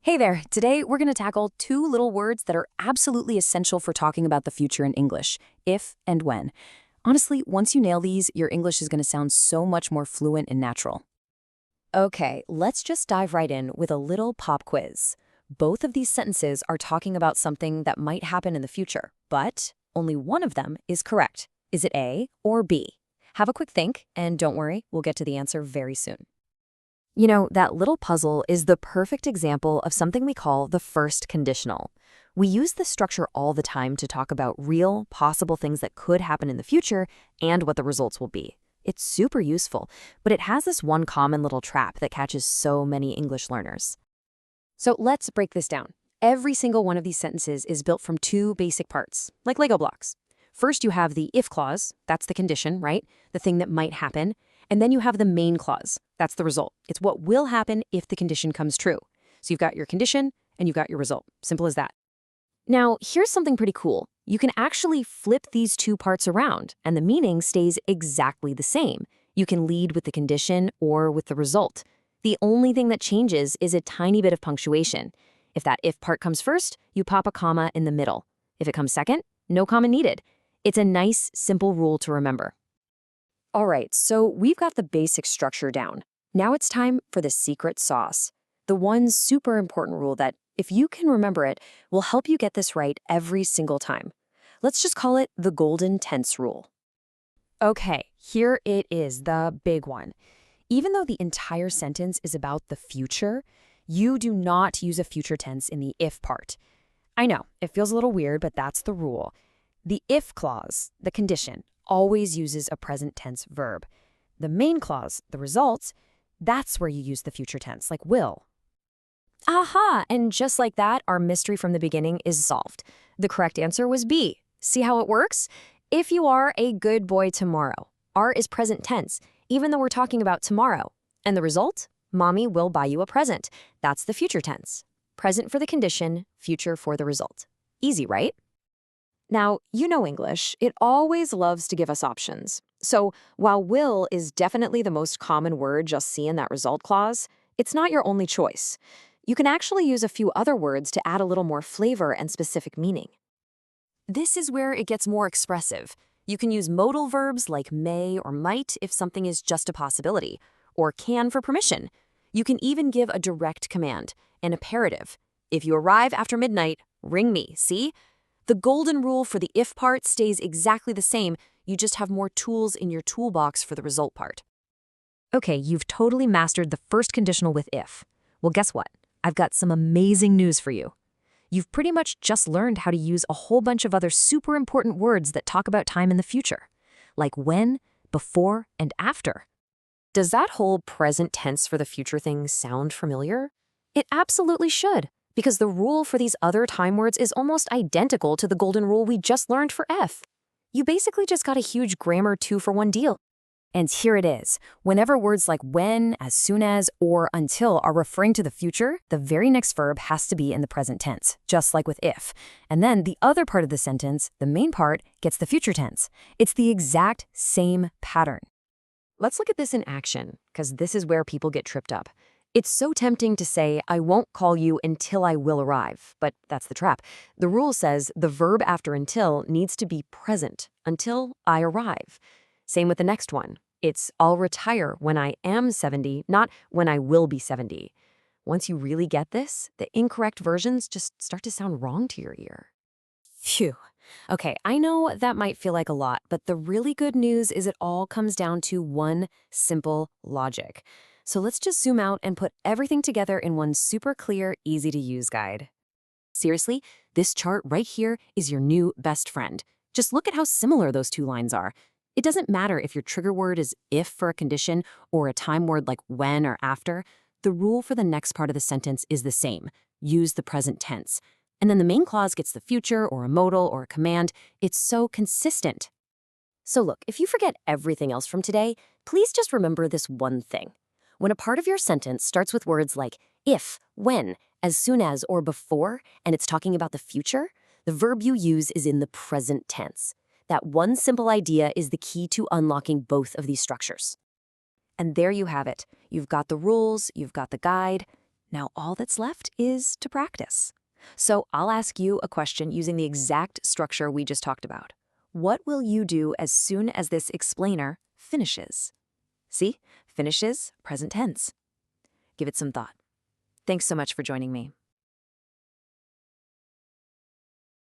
Hey there, today we're going to tackle two little words that are absolutely essential for talking about the future in English, if and when. Honestly, once you nail these, your English is going to sound so much more fluent and natural. Okay, let's just dive right in with a little pop quiz. Both of these sentences are talking about something that might happen in the future, but only one of them is correct. Is it A or B? Have a quick think, and don't worry, we'll get to the answer very soon. You know, that little puzzle is the perfect example of something we call the first conditional. We use this structure all the time to talk about real, possible things that could happen in the future and what the results will be. It's super useful, but it has this one common little trap that catches so many English learners. So let's break this down. Every single one of these sentences is built from two basic parts, like Lego blocks. First, you have the if clause, that's the condition, right? The thing that might happen. And then you have the main clause. That's the result. It's what will happen if the condition comes true. So you've got your condition and you've got your result. Simple as that. Now, here's something pretty cool. You can actually flip these two parts around and the meaning stays exactly the same. You can lead with the condition or with the result. The only thing that changes is a tiny bit of punctuation. If that if part comes first, you pop a comma in the middle. If it comes second, no comma needed. It's a nice, simple rule to remember. All right, so we've got the basic structure down. Now it's time for the secret sauce. The one super important rule that, if you can remember it, will help you get this right every single time. Let's just call it the golden tense rule. Okay, here it is, the big one. Even though the entire sentence is about the future, you do not use a future tense in the if part. I know, it feels a little weird, but that's the rule. The if clause, the condition, always uses a present tense verb. The main clause, the results, that's where you use the future tense, like will. Aha! And just like that, our mystery from the beginning is solved. The correct answer was B. See how it works? If you are a good boy tomorrow, are is present tense, even though we're talking about tomorrow. And the result? Mommy will buy you a present. That's the future tense. Present for the condition, future for the result. Easy, right? Now, you know English, it always loves to give us options. So while will is definitely the most common word you'll see in that result clause, it's not your only choice. You can actually use a few other words to add a little more flavor and specific meaning. This is where it gets more expressive. You can use modal verbs like may or might if something is just a possibility, or can for permission. You can even give a direct command, an imperative. If you arrive after midnight, ring me, see? The golden rule for the if part stays exactly the same, you just have more tools in your toolbox for the result part. Okay, you've totally mastered the first conditional with if. Well, guess what? I've got some amazing news for you. You've pretty much just learned how to use a whole bunch of other super important words that talk about time in the future, like when, before, and after. Does that whole present tense for the future thing sound familiar? It absolutely should, because the rule for these other time words is almost identical to the golden rule we just learned for F. You basically just got a huge grammar 2-for-1 deal. And here it is. Whenever words like when, as soon as, or until are referring to the future, the very next verb has to be in the present tense, just like with if. And then the other part of the sentence, the main part, gets the future tense. It's the exact same pattern. Let's look at this in action, because this is where people get tripped up. It's so tempting to say, I won't call you until I will arrive, but that's the trap. The rule says the verb after until needs to be present, until I arrive. Same with the next one. It's I'll retire when I am 70, not when I will be 70. Once you really get this, the incorrect versions just start to sound wrong to your ear. Phew. Okay, I know that might feel like a lot, but the really good news is it all comes down to one simple logic. So let's just zoom out and put everything together in one super clear, easy-to-use guide. Seriously, this chart right here is your new best friend. Just look at how similar those two lines are. It doesn't matter if your trigger word is if for a condition or a time word like when or after. The rule for the next part of the sentence is the same. Use the present tense. And then the main clause gets the future or a modal or a command. It's so consistent. So look, if you forget everything else from today, please just remember this one thing. When a part of your sentence starts with words like if, when, as soon as, or before, and it's talking about the future, the verb you use is in the present tense. That one simple idea is the key to unlocking both of these structures. And there you have it. You've got the rules, you've got the guide. Now all that's left is to practice. So I'll ask you a question using the exact structure we just talked about. What will you do as soon as this explainer finishes? See? Finishes, present tense. Give it some thought. Thanks so much for joining me.